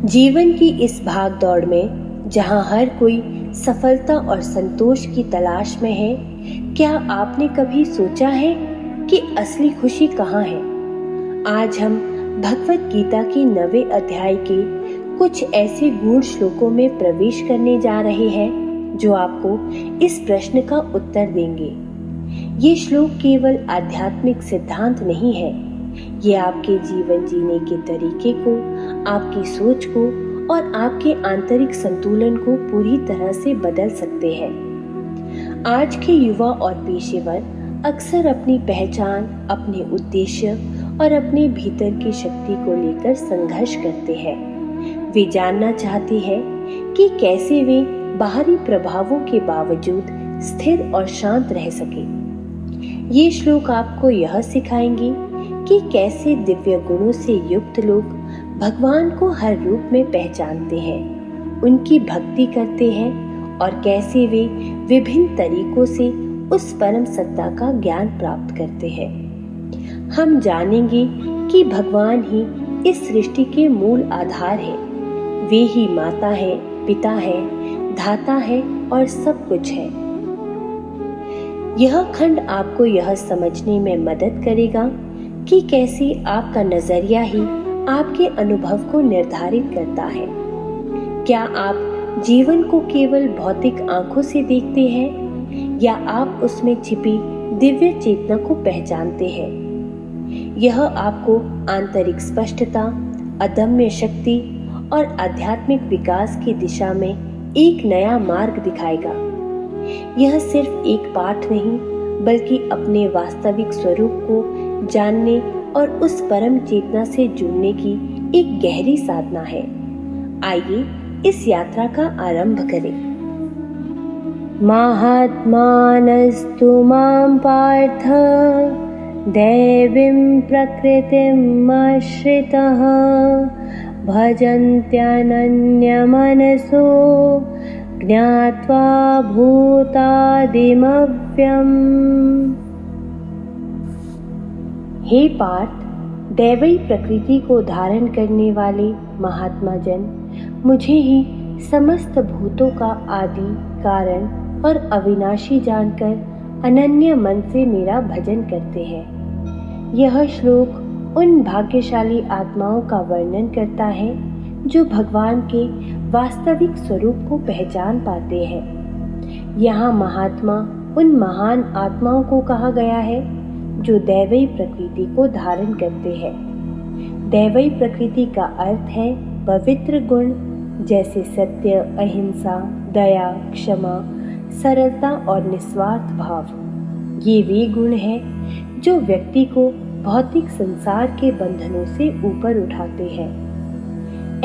जीवन की इस भाग दौड़ में जहां हर कोई सफलता और संतोष की तलाश में है, क्या आपने कभी सोचा है कि असली खुशी कहाँ है? आज हम भगवत गीता के 9वें अध्याय के कुछ ऐसे गूढ़ श्लोकों में प्रवेश करने जा रहे हैं जो आपको इस प्रश्न का उत्तर देंगे। ये श्लोक केवल आध्यात्मिक सिद्धांत नहीं है, ये आपके जीवन जीने के तरीके को, आपकी सोच को और आपके आंतरिक संतुलन को पूरी तरह से बदल सकते हैं। आज के युवा और पेशेवर अक्सर अपनी पहचान, अपने उद्देश्य और अपने भीतर की शक्ति को लेकर संघर्ष करते हैं। वे जानना चाहते हैं कि कैसे वे बाहरी प्रभावों के बावजूद स्थिर और शांत रह सके। ये श्लोक आपको यह सिखाएंगे कि कैसे दिव्य गुणों से युक्त लोग भगवान को हर रूप में पहचानते हैं, उनकी भक्ति करते हैं और कैसे वे विभिन्न तरीकों से उस परम सत्ता का ज्ञान प्राप्त करते हैं। हम जानेंगे कि भगवान ही इस सृष्टि के मूल आधार है। वे ही माता है, पिता है, धाता है और सब कुछ है। यह खंड आपको यह समझने में मदद करेगा कि कैसे आपका नजरिया ही आपके अनुभव को निर्धारित करता है। क्या आप जीवन को केवल भौतिक आंखों से देखते हैं या आप उसमें छिपी दिव्य चेतना को पहचानते हैं? यह आपको आंतरिक स्पष्टता, अदम्य शक्ति और आध्यात्मिक विकास की दिशा में एक नया मार्ग दिखाएगा। यह सिर्फ एक पाठ नहीं, बल्कि अपने वास्तविक स्वरूप को जानने और उस परम चेतना से जुड़ने की एक गहरी साधना है। आइए इस यात्रा का आरंभ करें। महात्मानस्तु मां पार्थ दैवीं प्रकृतिम् आश्रितः भजन्त्यनन्यमनसो ज्ञात्वा भूतादिमव्यम्। हे पार्थ, दैवी प्रकृति को धारण करने वाले महात्मा जन मुझे ही समस्त भूतों का आदि कारण और अविनाशी जानकर अनन्य मन से मेरा भजन करते हैं। यह श्लोक उन भाग्यशाली आत्माओं का वर्णन करता है जो भगवान के वास्तविक स्वरूप को पहचान पाते हैं। यहाँ महात्मा उन महान आत्माओं को कहा गया है जो दैवी प्रकृति को धारण करते हैं। दैवी प्रकृति का अर्थ है पवित्र गुण जैसे सत्य, अहिंसा, दया, क्षमा, सरलता और निस्वार्थ भाव। ये वे गुण हैं जो व्यक्ति को भौतिक संसार के बंधनों से ऊपर उठाते हैं।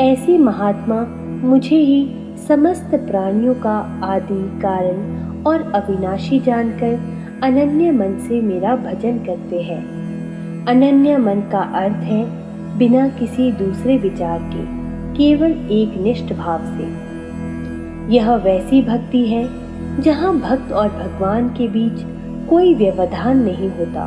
ऐसे महात्मा मुझे ही समस्त प्राणियों का आदि कारण और अविनाशी जानकर अनन्य मन से मेरा भजन करते हैं। अनन्य मन का अर्थ है बिना किसी दूसरे विचार के, केवल एक निष्ठ भाव से। यह वैसी भक्ति है जहाँ भक्त और भगवान के बीच कोई व्यवधान नहीं होता।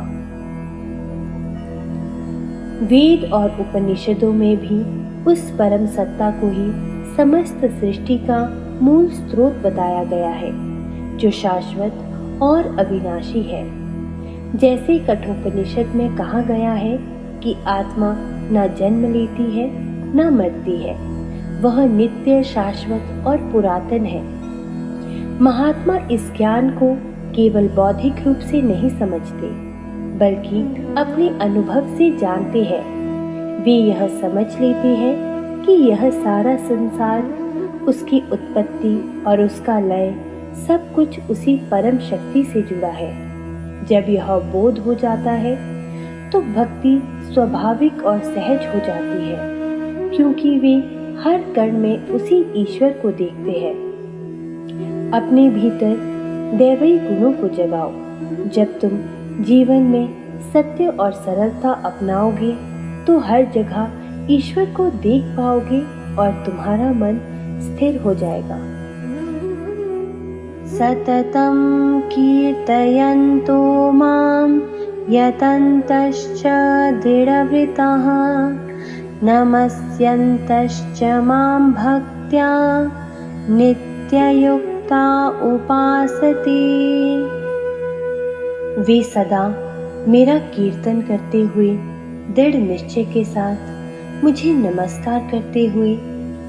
वेद और उपनिषदों में भी उस परम सत्ता को ही समस्त सृष्टि का मूल स्रोत बताया गया है, जो शाश्वत और अविनाशी है। जैसे कठोपनिषद में कहा गया है कि आत्मा न जन्म लेती है न मरती है, वह नित्य, शाश्वत और पुरातन है। महात्मा इस ज्ञान को केवल बौद्धिक रूप से नहीं समझते, बल्कि अपने अनुभव से जानते हैं। वे यह समझ लेते हैं कि यह सारा संसार, उसकी उत्पत्ति और उसका लय सब कुछ उसी परम शक्ति से जुड़ा है। जब यह बोध हो जाता है तो भक्ति स्वाभाविक और सहज हो जाती है, क्योंकि वे हर कण में उसी ईश्वर को देखते हैं। अपने भीतर दैवी गुणों को जगाओ। जब तुम जीवन में सत्य और सरलता अपनाओगे तो हर जगह ईश्वर को देख पाओगे और तुम्हारा मन स्थिर हो जाएगा। सततं कीर्तयन्तो मां यतन्तश्च दृढव्रताः नमस्यन्तश्च मां भक्त्या नित्ययुक्ता उपासते। वे सदा मेरा कीर्तन करते हुए दृढ़ निश्चय के साथ मुझे नमस्कार करते हुए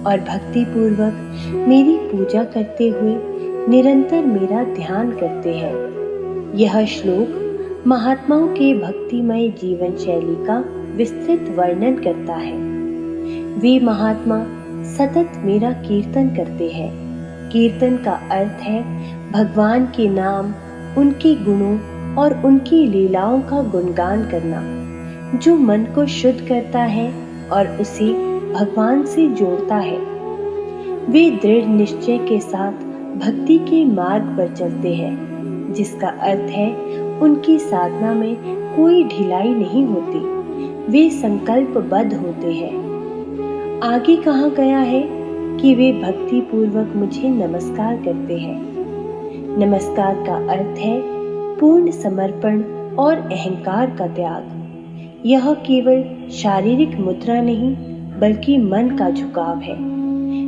और भक्ति पूर्वक मेरी पूजा करते हुए निरंतर मेरा ध्यान करते हैं। यह श्लोक महात्माओं के भक्तिमय जीवन शैली का विस्तृत वर्णन करता है। वे महात्मा सतत मेरा कीर्तन करते हैं। कीर्तन का अर्थ है भगवान के नाम, उनके गुणों और उनकी लीलाओं का गुणगान करना, जो मन को शुद्ध करता है और उसे भगवान से जोड़ता है। वे दृढ़ निश्चय के साथ भक्ति के मार्ग पर चलते हैं, जिसका अर्थ है उनकी साधना में कोई ढिलाई नहीं होती। वे संकल्पबद्ध होते हैं। आगे कहा गया है कि वे भक्ति पूर्वक मुझे नमस्कार करते हैं। नमस्कार का अर्थ है पूर्ण समर्पण और अहंकार का त्याग। यह केवल शारीरिक मुद्रा नहीं बल्कि मन का झुकाव है।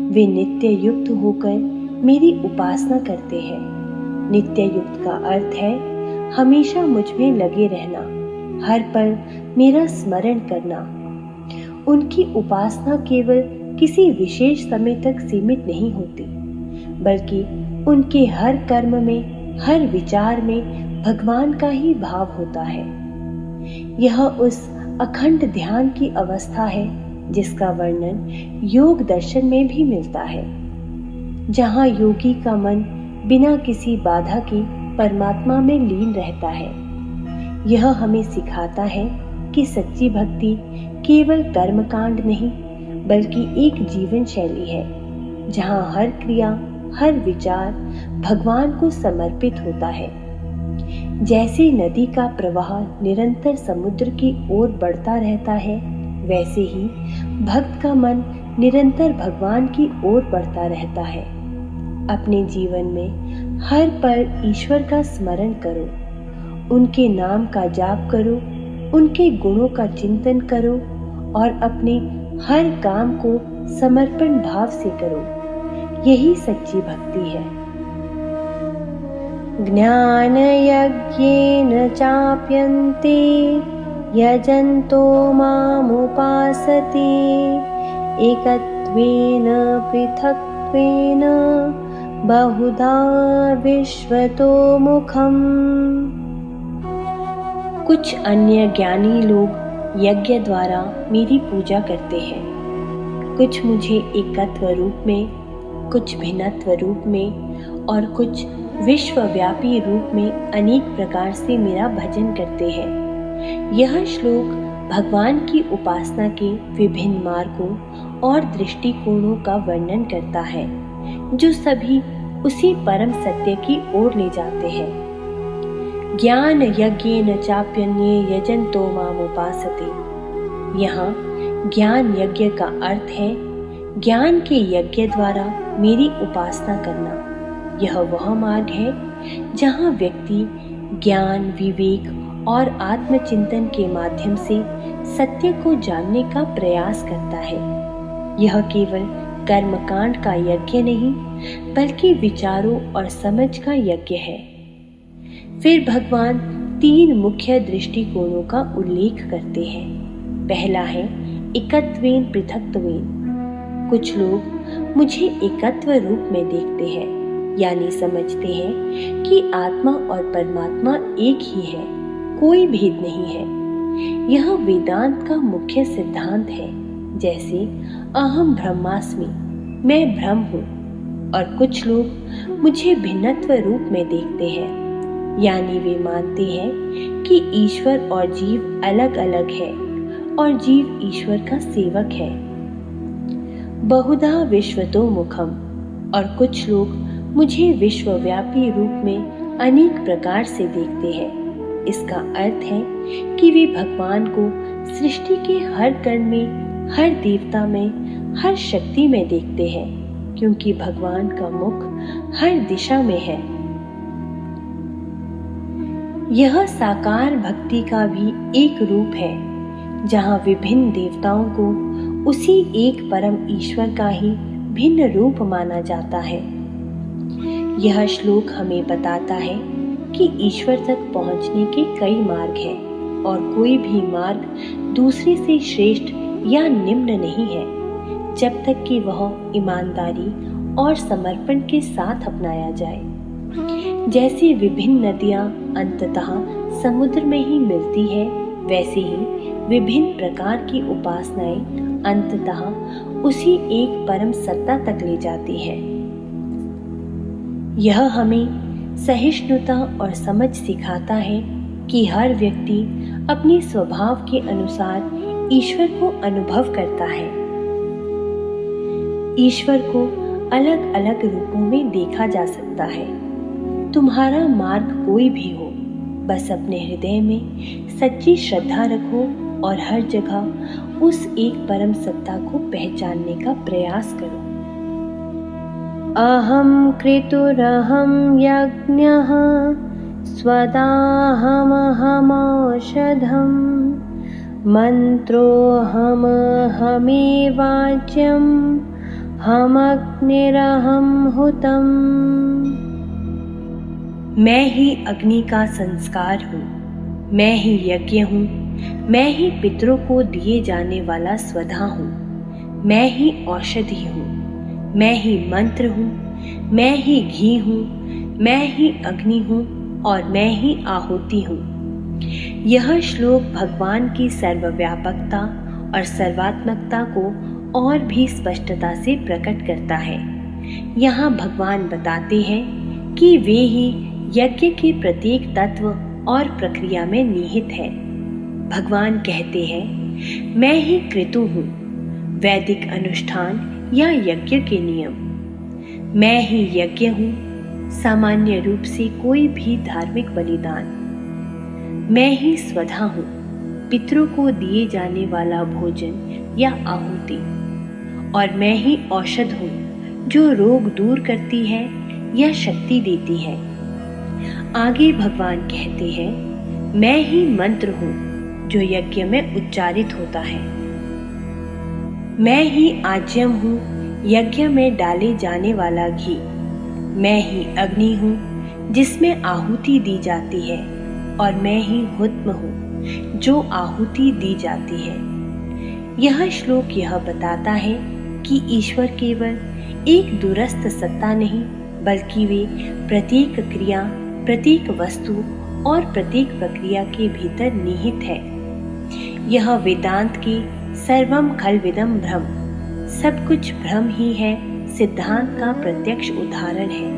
वे नित्य युक्त होकर मेरी उपासना करते हैं। नित्य युक्त का अर्थ है हमेशा मुझ में लगे रहना, हर पल मेरा स्मरण करना। उनकी उपासना केवल किसी विशेष समय तक सीमित नहीं होती, बल्कि उनके हर कर्म में, हर विचार में भगवान का ही भाव होता है। यह उस अखंड ध्यान की अवस्था है जिसका वर्णन योग दर्शन में भी मिलता है, जहाँ योगी का मन बिना किसी बाधा के परमात्मा में लीन रहता है। यह हमें सिखाता है कि सच्ची भक्ति केवल कर्मकांड नहीं बल्कि एक जीवन शैली है, जहाँ हर क्रिया, हर विचार भगवान को समर्पित होता है। जैसे नदी का प्रवाह निरंतर समुद्र की ओर बढ़ता रहता है, वैसे ही भक्त का मन निरंतर भगवान की ओर बढ़ता रहता है। अपने जीवन में हर पल ईश्वर का स्मरण करो, उनके नाम का जाप करो, उनके गुणों का चिंतन करो और अपने हर काम को समर्पण भाव से करो। यही सच्ची भक्ति है। ज्ञान यज्ञेन चाप्यन्ते यजन्तो मामुपासते एकत्वेन पृथक्त्वेन बहुधा विश्वतो मुखम्। कुछ अन्य ज्ञानी लोग यज्ञ द्वारा मेरी पूजा करते हैं। कुछ मुझे एकत्व रूप में, कुछ भिन्नत्व रूप में और कुछ विश्वव्यापी रूप में अनेक प्रकार से मेरा भजन करते हैं। यह श्लोक भगवान की उपासना के विभिन्न मार्गों और दृष्टिकोणों का वर्णन करता है, जो सभी उसी परम सत्य की ओर ले जाते हैं। ज्ञान यज्ञेन चाप्यन्ये यजन्तो मामुपासते। यहाँ ज्ञान यज्ञ का अर्थ है ज्ञान के यज्ञ द्वारा मेरी उपासना करना। यह वह मार्ग है जहाँ व्यक्ति ज्ञान, विवेक और आत्मचिंतन के माध्यम से सत्य को जानने का प्रयास करता है। यह केवल कर्मकांड का यज्ञ नहीं बल्कि विचारों और समझ का यज्ञ है। फिर भगवान 3 मुख्य दृष्टिकोणों का उल्लेख करते हैं। पहला है एकत्वेन पृथक्त्वेन। कुछ लोग मुझे एकत्व रूप में देखते हैं, यानी समझते हैं कि आत्मा और परमात्मा एक ही है, कोई भेद नहीं है। यह वेदांत का मुख्य सिद्धांत है। जैसे अहम ब्रह्मास्मि, मैं ब्रह्म हूँ। और कुछ लोग मुझे भिन्नत्व रूप में देखते हैं, यानी वे मानते हैं कि ईश्वर और जीव अलग अलग है और जीव ईश्वर का सेवक है। बहुधा विश्वतो मुखम। और कुछ लोग मुझे विश्वव्यापी रूप में अनेक प्रकार से देखते हैं। इसका अर्थ है कि वे भगवान को सृष्टि के हर कण में, हर देवता में, हर शक्ति में देखते हैं, क्योंकि भगवान का मुख हर दिशा में है। यह साकार भक्ति का भी एक रूप है, जहाँ विभिन्न देवताओं को उसी एक परम ईश्वर का ही भिन्न रूप माना जाता है। यह श्लोक हमें बताता है कि ईश्वर तक पहुंचने के कई मार्ग हैं और कोई भी मार्ग दूसरे से श्रेष्ठ या निम्न नहीं है, जब तक कि वह ईमानदारी और समर्पण के साथ अपनाया जाए। जैसे विभिन्न नदियां अंततः समुद्र में ही मिलती है, वैसे ही विभिन्न प्रकार की उपासनाएं अंततः उसी एक परम सत्ता तक ले जाती है। यह हमें सहिष्णुता और समझ सिखाता है कि हर व्यक्ति अपने स्वभाव के अनुसार ईश्वर को अनुभव करता है। ईश्वर को अलग अलग रूपों में देखा जा सकता है। तुम्हारा मार्ग कोई भी हो, बस अपने हृदय में सच्ची श्रद्धा रखो और हर जगह उस एक परम सत्ता को पहचानने का प्रयास करो। अहम कृतुरहम यज्ञः स्वदाहमहमौषधम् मंत्रोऽहम हमेवाच्यम् हमग्निरहम हुतम्। मैं ही अग्नि का संस्कार हूँ, मैं ही यज्ञ हूँ, मैं ही पितरों को दिए जाने वाला स्वधा हूँ, मैं ही औषधि हूँ, मैं ही मंत्र हूँ, मैं ही घी हूँ, मैं ही अग्नि हूँ और मैं ही आहुति हूँ। यह श्लोक भगवान की सर्वव्यापकता और सर्वात्मकता को और भी स्पष्टता से प्रकट करता है। यहाँ भगवान बताते हैं कि वे ही यज्ञ के प्रत्येक तत्व और प्रक्रिया में निहित है। भगवान कहते हैं, मैं ही कृतु हूँ, वैदिक अनुष्ठान या यज्ञ के नियम। मैं ही यज्ञ हूँ, सामान्य रूप से कोई भी धार्मिक बलिदान। मैं ही स्वधा हूँ, पितरों को दिए जाने वाला भोजन या आहुति। और मैं ही औषध हूँ, जो रोग दूर करती है या शक्ति देती है। आगे भगवान कहते हैं, मैं ही मंत्र हूँ, जो यज्ञ में उच्चारित होता है। मैं ही आज्यम हूँ, यज्ञ में डाले जाने वाला घी। मैं ही अग्नि हूँ, जिसमें आहुति दी जाती है। और मैं ही हुत्म हूँ, जो आहुति दी जाती है। यह श्लोक यह बताता है कि ईश्वर केवल एक दूरस्थ सत्ता नहीं, बल्कि वे प्रत्येक क्रिया, प्रत्येक वस्तु और प्रत्येक प्रक्रिया के भीतर निहित है। यह वेदांत की सर्वम खलविदम भ्रम, सब कुछ भ्रम ही है, सिद्धांत का प्रत्यक्ष उदाहरण है।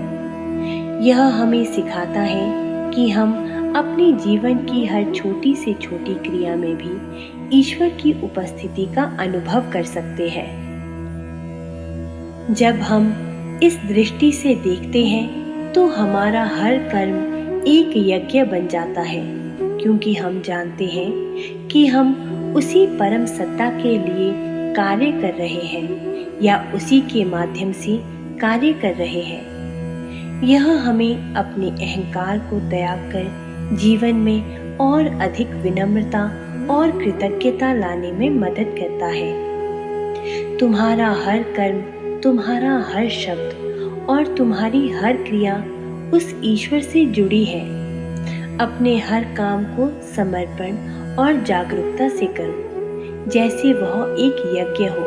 यह हमें सिखाता है कि हम अपने जीवन की हर छोटी से छोटी क्रिया में भी ईश्वर की उपस्थिति का अनुभव कर सकते हैं। जब हम इस दृष्टि से देखते हैं तो हमारा हर कर्म एक यज्ञ बन जाता है, क्योंकि हम जानते हैं कि हम उसी परम सत्ता के लिए कार्य कर रहे हैं या उसी के माध्यम से कार्य कर रहे हैं। यह हमें अपने अहंकार को त्याग कर जीवन में और अधिक विनम्रता और कृतज्ञता लाने में मदद करता है। तुम्हारा हर कर्म, तुम्हारा हर शब्द और तुम्हारी हर क्रिया उस ईश्वर से जुड़ी है। अपने हर काम को समर्पण और जागरूकता से करो, जैसे वह एक यज्ञ हो।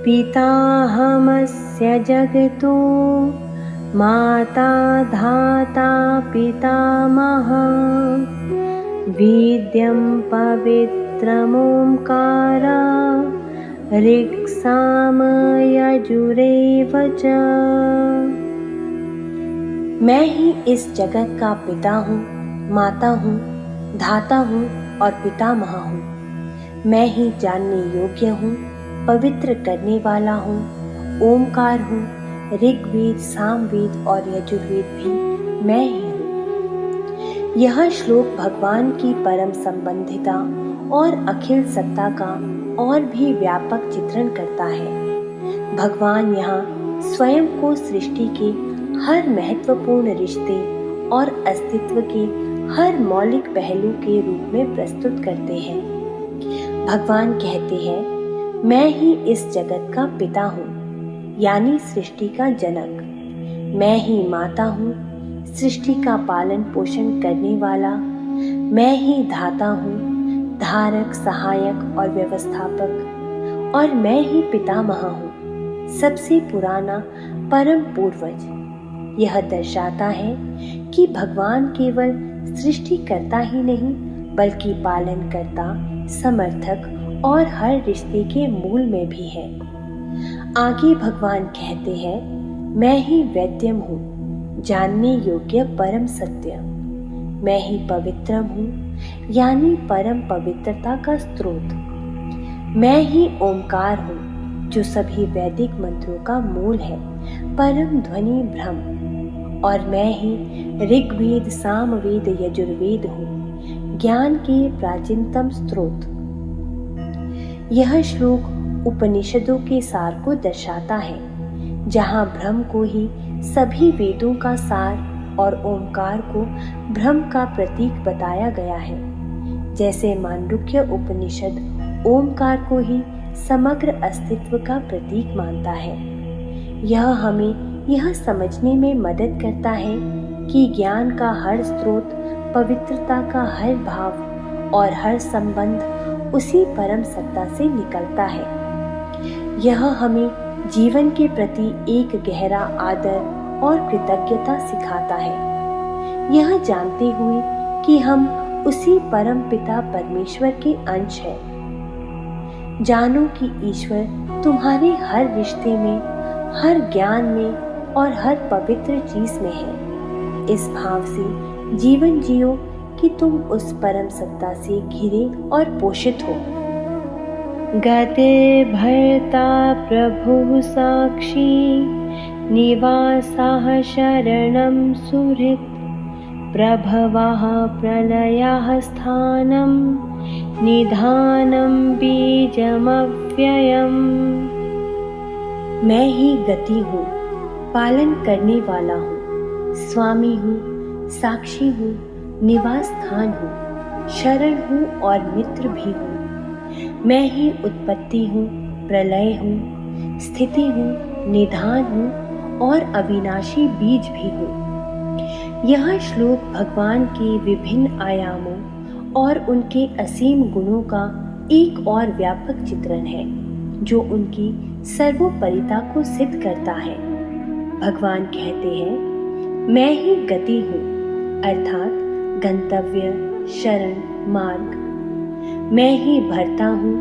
पिताहमस्य जगतो माता धाता पितामहः वेद्यं पवित्रमोंकारा ऋक्साम यजुरेव च। मैं ही इस जगत का पिता हूँ, माता हूँ, धाता हूँ और पितामह हूँ। मैं ही जानने योग्य हूँ, पवित्र करने वाला हूँ, ओमकार हूँ। ऋग्वेद, सामवेद और यजुर्वेद भी मैं ही हूँ। यह श्लोक भगवान की परम संबंधिता और अखिल सत्ता का और भी व्यापक चित्रण करता है। भगवान यहाँ स्वयं को सृष्टि के हर महत्वपूर्ण रिश्ते और अस्तित्व के हर मौलिक पहलू के रूप में प्रस्तुत करते हैं। भगवान कहते हैं, मैं ही इस जगत का पिता हूँ, यानी सृष्टि का जनक। मैं ही माता हूँ, सृष्टि का पालन पोषण करने वाला। मैं ही धाता हूँ, धारक, सहायक और व्यवस्थापक। और मैं ही पितामह हूँ, सबसे पुराना परम पूर्वज। यह दर्शाता है कि भगवान केवल सृष्टि करता ही नहीं, बल्कि पालन करता, समर्थक और हर रिश्ते के मूल में भी है। आगे भगवान कहते हैं, मैं ही वेद्यम हूँ, जानने योग्य परम सत्य। मैं ही पवित्रम हूँ, यानी परम पवित्रता का स्रोत। मैं ही ओंकार हूँ, जो सभी वैदिक मंत्रों का मूल है, परम ध्वनि ब्रह्म। और मैं ही ऋग्वेद, सामवेद, यजुर्वेद हूँ, ज्ञान के प्राचीनतम स्रोत। यह श्लोक उपनिषदों के सार को दर्शाता है, जहाँ ब्रह्म को ही सभी वेदों का सार और ओंकार को ब्रह्म का प्रतीक बताया गया है। जैसे मांडुक्य उपनिषद ओंकार को ही समग्र अस्तित्व का प्रतीक मानता है। यह हमें यह समझने में मदद करता है कि ज्ञान का हर स्रोत, पवित्रता का हर भाव और हर संबंध उसी परम सत्ता से निकलता है। यह हमें जीवन के प्रति एक गहरा आदर और कृतज्ञता सिखाता है, यह जानते हुए कि हम उसी परम पिता परमेश्वर के अंश हैं। जानो कि ईश्वर तुम्हारे हर रिश्ते में, हर ज्ञान में और हर पवित्र चीज में है। इस भाव से जीवन जियो कि तुम उस परम सत्ता से घिरे और पोषित हो। गते भर्ता प्रभु साक्षी, निवासाः शरणं सुहृत्, प्रभवाः प्रलयाः स्थानं, निधानं बीजमव्ययम्। मैं ही गति हूँ, पालन करने वाला हूँ, स्वामी हूँ, साक्षी हूँ, निवास स्थान हूँ, शरण हूँ और मित्र भी हूँ। मैं ही उत्पत्ति हूँ, प्रलय हूँ, स्थिति हूँ, निधान हूँ और अविनाशी बीज भी हूँ। यह श्लोक भगवान के विभिन्न आयामों और उनके असीम गुणों का एक और व्यापक चित्रण है, जो उनकी सर्वोपरिता को सिद्ध करता है। भगवान कहते हैं, मैं ही गति हूँ, अर्थात गंतव्य, शरण, मार्ग। मैं ही भर्ता हूँ,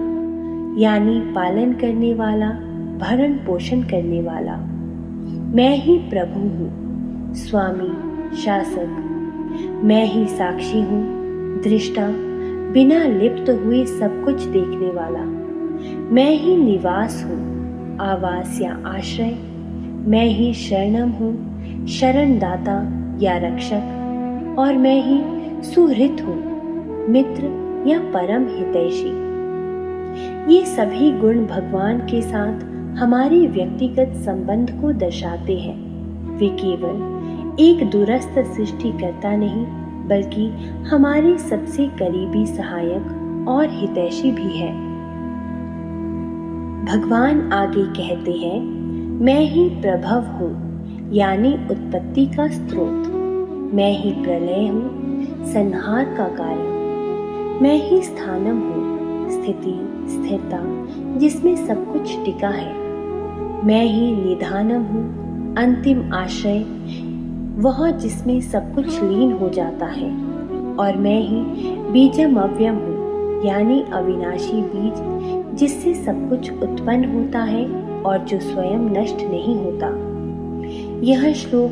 यानी पालन करने वाला, भरण पोषण करने वाला। मैं ही प्रभु हूँ, स्वामी, शासक। मैं ही साक्षी हूँ, दृष्टा, बिना लिप्त हुए सब कुछ देखने वाला। मैं ही निवास हूँ, आवास या आश्रय। मैं ही शरणम हूँ, शरणदाता या रक्षक। और मैं ही सुहृत हूँ, मित्र या परम हितैषी। ये सभी गुण भगवान के साथ हमारे व्यक्तिगत संबंध को दर्शाते हैं। वे केवल एक दूरस्थ सृष्टिकर्ता नहीं, बल्कि हमारे सबसे करीबी सहायक और हितैषी भी है। भगवान आगे कहते हैं, मैं ही प्रभव हूँ, यानी उत्पत्ति का स्रोत। मैं ही प्रलय हूँ, संहार का कारण। मैं ही स्थानम हूँ, स्थिति, स्थिरता, जिसमें सब कुछ टिका है। मैं ही निधानम हूँ, अंतिम आश्रय, वह जिसमें सब कुछ लीन हो जाता है। और मैं ही बीजमव्ययम हूँ, यानी अविनाशी बीज, जिससे सब कुछ उत्पन्न होता है और जो स्वयं नष्ट नहीं होता। यह श्लोक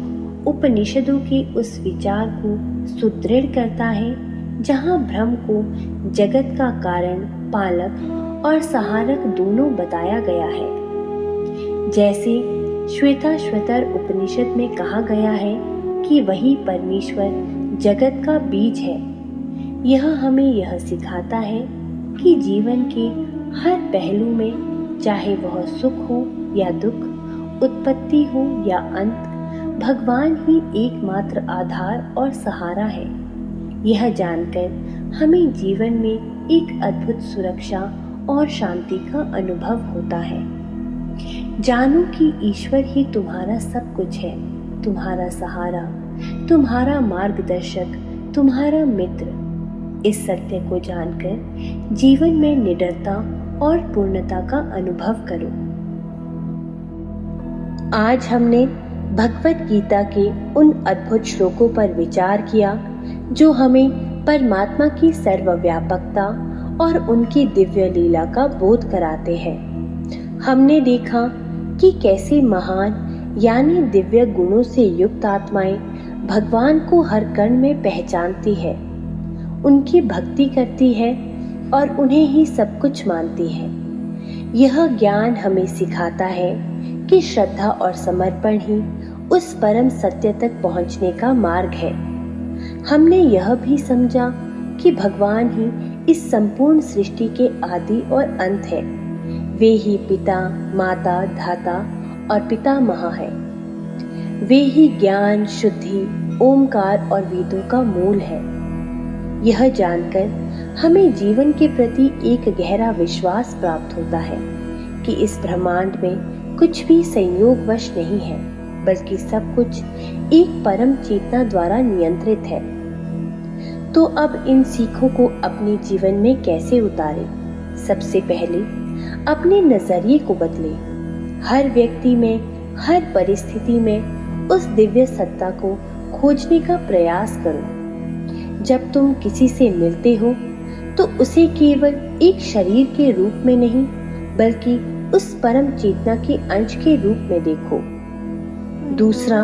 उपनिषदों के उस विचार को सुदृढ़ करता है, जहाँ ब्रह्म को जगत का कारण, पालक और सहारक दोनों बताया गया है। जैसे श्वेताश्वतर उपनिषद में कहा गया है कि वही परमेश्वर जगत का बीज है। यह हमें यह सिखाता है कि जीवन के हर पहलू में, चाहे वह सुख हो या दुख, उत्पत्ति हो या अंत, भगवान ही एकमात्र आधार और सहारा है। यह जानकर हमें जीवन में एक अद्भुत सुरक्षा और शांति का अनुभव होता है। जानो कि ईश्वर ही तुम्हारा सब कुछ है, तुम्हारा सहारा, तुम्हारा मार्गदर्शक, तुम्हारा मित्र। इस सत्य को जानकर जीवन में निडरता और पूर्णता का अनुभव करो। आज हमने भगवत गीता के उन अद्भुत श्लोकों पर विचार किया जो हमें परमात्मा की सर्वव्यापकता और उनकी दिव्य लीला का बोध कराते हैं। हमने देखा कि कैसे महान यानी दिव्य गुणों से युक्त आत्माएं भगवान को हर कण में पहचानती है, उनकी भक्ति करती है और उन्हें ही सब कुछ मानती है। यह ज्ञान हमें सिखाता है कि श्रद्धा और समर्पण ही उस परम सत्य तक पहुंचने का मार्ग है। हमने यह भी समझा कि भगवान ही इस संपूर्ण सृष्टि के आदि और अंत है। वे ही पिता, माता, धाता और पितामह है। वे ही ज्ञान, शुद्धि, ओमकार और वेदों का मूल है। यह जानकर हमें जीवन के प्रति एक गहरा विश्वास प्राप्त होता है कि इस ब्रह्मांड में कुछ भी संयोगवश नहीं है, बल्कि सब कुछ एक परम चेतना द्वारा नियंत्रित है। तो अब इन सीखों को अपने जीवन में कैसे उतारें? सबसे पहले अपने नजरिए को बदलें। हर व्यक्ति में, हर परिस्थिति में उस दिव्य सत्ता को खोजने का प्रयास करो। जब तुम किसी से मिलते हो तो उसे केवल एक शरीर के रूप में नहीं, बल्कि उस परम चेतना के अंश के रूप में देखो। दूसरा,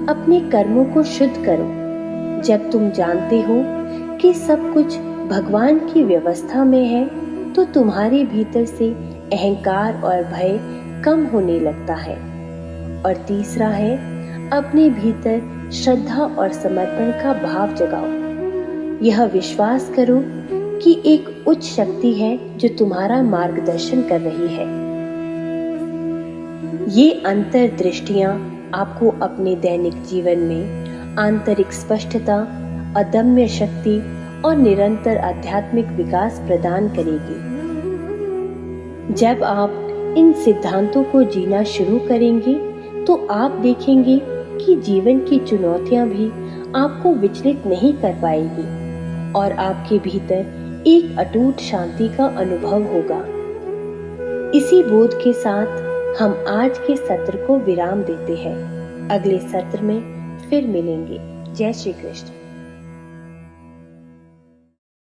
अपने कर्मों को शुद्ध करो। जब तुम जानते हो कि सब कुछ भगवान की व्यवस्था में है, तो तुम्हारे भीतर से अहंकार और भय कम होने लगता है। और तीसरा है, अपने भीतर श्रद्धा और समर्पण का भाव जगाओ। यह विश्वास करो कि एक उच्च शक्ति है जो तुम्हारा मार्गदर्शन कर रही है। ये अंतर्दृष्टियां आपको अपने दैनिक जीवन में आंतरिक स्पष्टता, अदम्य शक्ति और निरंतर आध्यात्मिक विकास प्रदान करेगी। जब आप इन सिद्धांतों को जीना शुरू करेंगे तो आप देखेंगे कि जीवन की चुनौतियां भी आपको विचलित नहीं कर पाएगी और आपके भीतर एक अटूट शांति का अनुभव होगा। इसी बोध के साथ हम आज के सत्र को विराम देते हैं। अगले सत्र में फिर मिलेंगे। जय श्री कृष्ण।